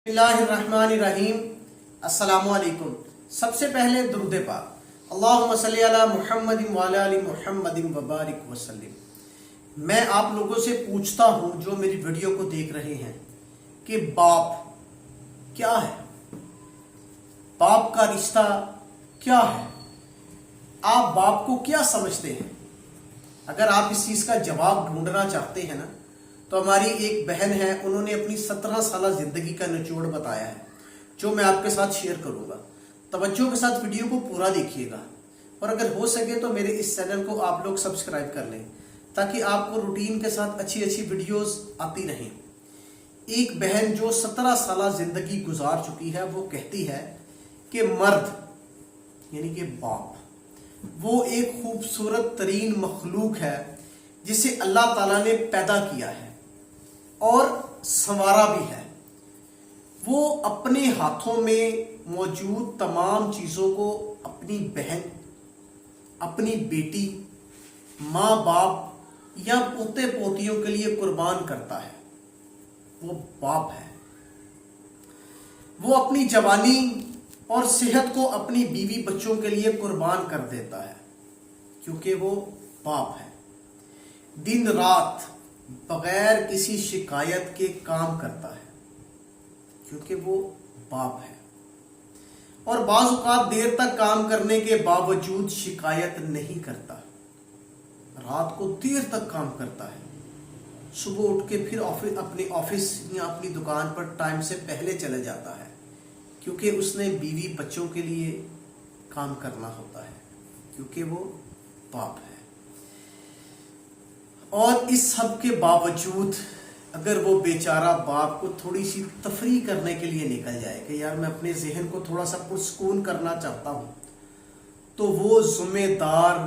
बिस्मिल्लाहिर्रहमानिर्रहीम। अस्सलामु अलैकुम। सबसे पहले दुरूद पाक, अल्लाहुम्मा सल्ली अला मुहम्मदिन व अला आलि मुहम्मदिन व बारिक वसल्लिम। मैं आप लोगों से पूछता हूँ जो मेरी वीडियो को देख रहे हैं कि बाप क्या है, बाप का रिश्ता क्या है, आप बाप को क्या समझते हैं? अगर आप इस चीज का जवाब ढूंढना चाहते हैं ना, तो हमारी एक बहन है, उन्होंने अपनी 17 साल जिंदगी का निचोड़ बताया है, जो मैं आपके साथ शेयर करूंगा। तवज्जो के साथ वीडियो को पूरा देखिएगा और अगर हो सके तो मेरे इस चैनल को आप लोग सब्सक्राइब कर लें, ताकि आपको रूटीन के साथ अच्छी अच्छी वीडियोस आती रहें। एक बहन जो 17 साल जिंदगी गुजार चुकी है, वो कहती है कि मर्द यानी कि बाप वो एक खूबसूरत तरीन मखलूक है जिसे अल्लाह ताला ने पैदा किया है और संवारा भी है। वो अपने हाथों में मौजूद तमाम चीजों को अपनी बहन, अपनी बेटी, माँ बाप या पोते पोतियों के लिए कुर्बान करता है। वो बाप है। वो अपनी जवानी और सेहत को अपनी बीवी बच्चों के लिए कुर्बान कर देता है, क्योंकि वो बाप है। दिन रात बगैर किसी शिकायत के काम करता है, क्योंकि वो बाप है। और बाज़ औक़ात देर तक काम करने के बावजूद शिकायत नहीं करता। रात को देर तक काम करता है, सुबह उठ के फिर अपने ऑफिस या अपनी दुकान पर टाइम से पहले चले जाता है, क्योंकि उसने बीवी बच्चों के लिए काम करना होता है, क्योंकि वो बाप है। और इस सब के बावजूद अगर वो बेचारा बाप को थोड़ी सी तफरी करने के लिए निकल जाए कि यार मैं अपने जहन को थोड़ा सा पुरसकून करना चाहता हूं, तो वो जिम्मेदार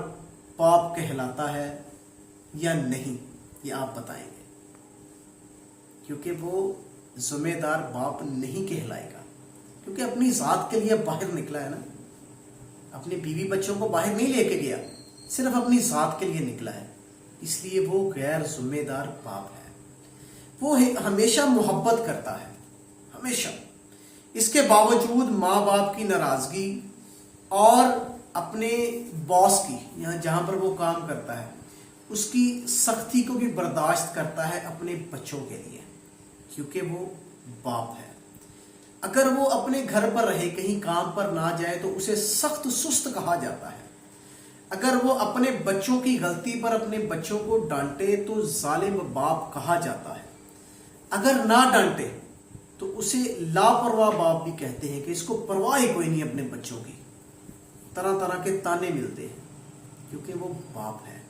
बाप कहलाता है या नहीं, ये आप बताएंगे। क्योंकि वो जिम्मेदार बाप नहीं कहलाएगा, क्योंकि अपनी जात के लिए बाहर निकला है ना, अपने बीवी बच्चों को बाहर नहीं लेके गया, सिर्फ अपनी जात के लिए निकला है, इसलिए वो गैर जिम्मेदार बाप है। वो हमेशा मोहब्बत करता है, हमेशा। इसके बावजूद माँ बाप की नाराजगी और अपने बॉस की, यहाँ जहां पर वो काम करता है, उसकी सख्ती को भी बर्दाश्त करता है अपने बच्चों के लिए, क्योंकि वो बाप है। अगर वो अपने घर पर रहे, कहीं काम पर ना जाए, तो उसे सख्त सुस्त कहा जाता है। अगर वो अपने बच्चों की गलती पर अपने बच्चों को डांटे तो जालिम बाप कहा जाता है। अगर ना डांटे तो उसे लापरवाह बाप भी कहते हैं कि इसको परवाह ही कोई नहीं अपने बच्चों की। तरह तरह के ताने मिलते हैं, क्योंकि वो बाप है।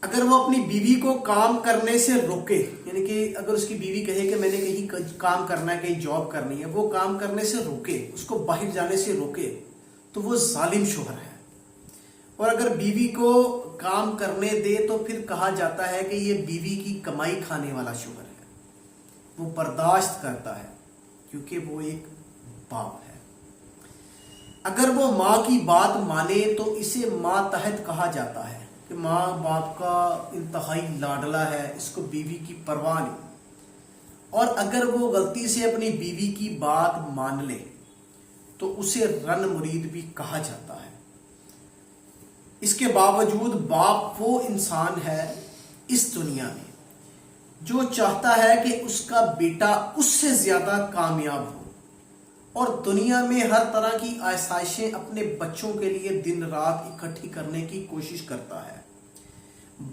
अगर वो अपनी बीवी को काम करने से रोके, यानी कि अगर उसकी बीवी कहे कि मैंने कहीं काम करना है, कहीं जॉब करनी है, वो काम करने से रोके, उसको बाहर जाने से रोके, तो वो जालिम शोहर है। और अगर बीवी को काम करने दे तो फिर कहा जाता है कि ये बीवी की कमाई खाने वाला शोहर है। वो बर्दाश्त करता है, क्योंकि वो एक बाप है। अगर वो माँ की बात माने तो इसे मातहत कहा जाता है कि माँ बाप का इंतहाई लाडला है, इसको बीवी की परवाह नहीं। और अगर वो गलती से अपनी बीवी की बात मान ले तो उसे रन मुरीद भी कहा जाता है। इसके बावजूद बाप वो इंसान है इस दुनिया में जो चाहता है कि उसका बेटा उससे ज्यादा कामयाब हो, और दुनिया में हर तरह की आसाइशें अपने बच्चों के लिए दिन रात इकट्ठी करने की कोशिश करता है।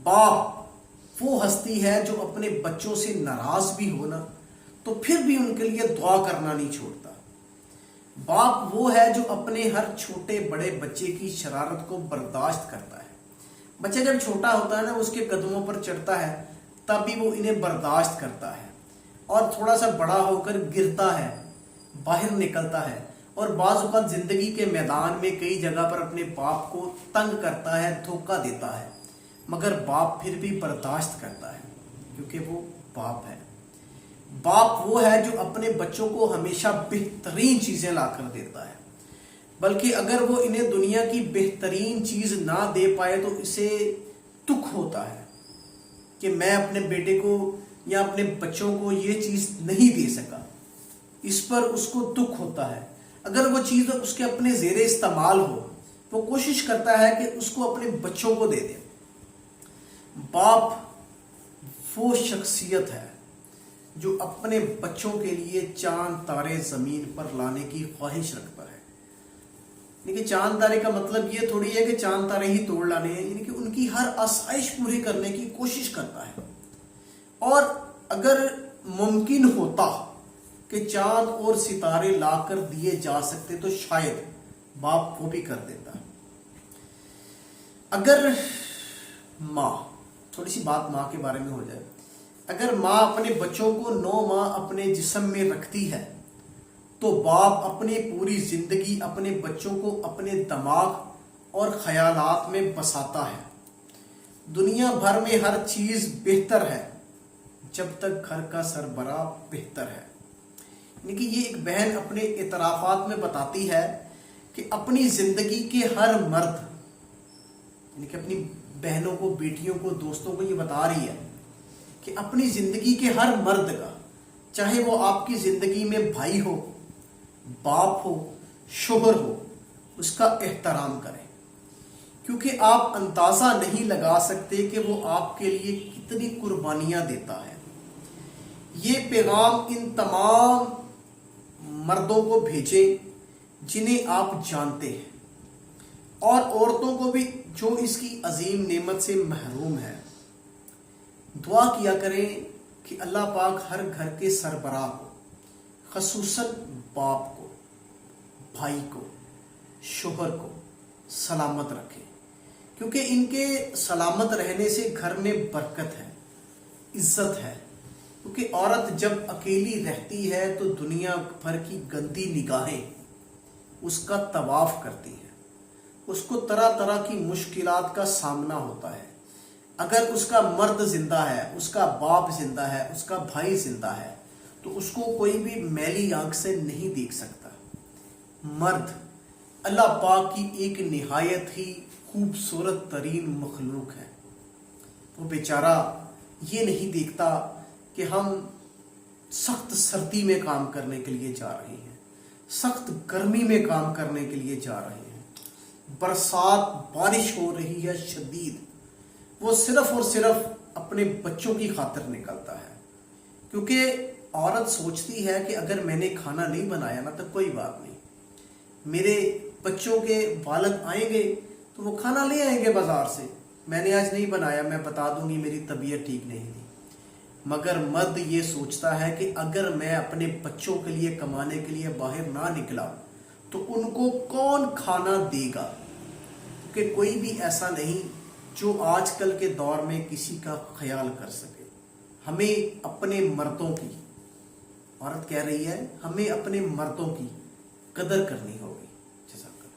बाप वो हस्ती है जो अपने बच्चों से नाराज भी हो ना, तो फिर भी उनके लिए दुआ करना नहीं छोड़ता। बाप वो है जो अपने हर छोटे बड़े बच्चे की शरारत को बर्दाश्त करता है। बच्चा जब छोटा होता है ना, उसके कदमों पर चढ़ता है, तब भी वो इन्हें बर्दाश्त करता है। और थोड़ा सा बड़ा होकर गिरता है, बाहर निकलता है, और बाज़ औक़ात जिंदगी के मैदान में कई जगह पर अपने बाप को तंग करता है, धोखा देता है, मगर बाप फिर भी बर्दाश्त करता है, क्योंकि वो बाप है। बाप वो है जो अपने बच्चों को हमेशा बेहतरीन चीजें लाकर देता है, बल्कि अगर वो इन्हें दुनिया की बेहतरीन चीज ना दे पाए तो इसे दुख होता है कि मैं अपने बेटे को یا اپنے بچوں کو یہ چیز نہیں دے سکا، اس پر اس کو دکھ ہوتا ہے. اگر وہ چیز اس کے اپنے زیر استعمال ہو، وہ کوشش کرتا ہے کہ اس کو اپنے بچوں کو دے دے. باپ وہ شخصیت ہے جو اپنے بچوں کے لیے چاند تارے زمین پر لانے کی خواہش رکھتا ہے. یعنی کہ چاند تارے کا مطلب یہ تھوڑی ہے کہ چاند تارے ہی توڑ لانے ہیں، یعنی کہ ان کی ہر آسائش پوری کرنے کی کوشش کرتا ہے. اور اگر ممکن ہوتا کہ چاند اور ستارے لا کر دیے جا سکتے تو شاید باپ وہ بھی کر دیتا. اگر ماں، تھوڑی سی بات ماں کے بارے میں ہو جائے، اگر ماں اپنے بچوں کو 9 ماہ اپنے جسم میں رکھتی ہے تو باپ اپنی پوری زندگی اپنے بچوں کو اپنے دماغ اور خیالات میں بساتا ہے. دنیا بھر میں ہر چیز بہتر ہے جب تک گھر کا سربراہ بہتر ہے. یعنی کہ یہ ایک بہن اپنے اعترافات میں بتاتی ہے کہ اپنی زندگی کے ہر مرد، یعنی کہ اپنی بہنوں کو، بیٹیوں کو، دوستوں کو یہ بتا رہی ہے کہ اپنی زندگی کے ہر مرد کا، چاہے وہ آپ کی زندگی میں بھائی ہو، باپ ہو، شوہر ہو، اس کا احترام کریں، کیونکہ آپ اندازہ نہیں لگا سکتے کہ وہ آپ کے لیے کتنی قربانیاں دیتا ہے. یہ پیغام ان تمام مردوں کو بھیجیں جنہیں آپ جانتے ہیں، اور عورتوں کو بھی جو اس کی عظیم نعمت سے محروم ہے. دعا کیا کریں کہ اللہ پاک ہر گھر کے سربراہ کو، خصوصاً باپ کو، بھائی کو، شوہر کو سلامت رکھے، کیونکہ ان کے سلامت رہنے سے گھر میں برکت ہے، عزت ہے. کیونکہ عورت جب اکیلی رہتی ہے تو دنیا بھر کی گندی نگاہیں اس کا طواف کرتی ہیں، اس کو طرح طرح کی مشکلات کا سامنا ہوتا ہے. اگر اس کا مرد زندہ ہے، اس کا باپ زندہ ہے، اس کا بھائی زندہ ہے، تو اس کو کوئی بھی میلی آنکھ سے نہیں دیکھ سکتا. مرد اللہ پاک کی ایک نہایت ہی خوبصورت ترین مخلوق ہے. وہ بیچارہ یہ نہیں دیکھتا کہ ہم سخت سردی میں کام کرنے کے لیے جا رہے ہیں، سخت گرمی میں کام کرنے کے لیے جا رہے ہیں، برسات، بارش ہو رہی ہے شدید، وہ صرف اور صرف اپنے بچوں کی خاطر نکلتا ہے. کیونکہ عورت سوچتی ہے کہ اگر میں نے کھانا نہیں بنایا نا تو کوئی بات نہیں، میرے بچوں کے والد آئیں گے تو وہ کھانا لے آئیں گے بازار سے، میں نے آج نہیں بنایا، میں بتا دوں گی میری طبیعت ٹھیک نہیں تھی. مگر مرد یہ سوچتا ہے کہ اگر میں اپنے بچوں کے لیے کمانے کے لیے باہر نہ نکلا تو ان کو کون کھانا دے گا. کہ کوئی بھی ایسا نہیں جو آج کل کے دور میں کسی کا خیال کر سکے. ہمیں اپنے مردوں کی، عورت کہہ رہی ہے، ہمیں اپنے مردوں کی قدر کرنی ہوگی.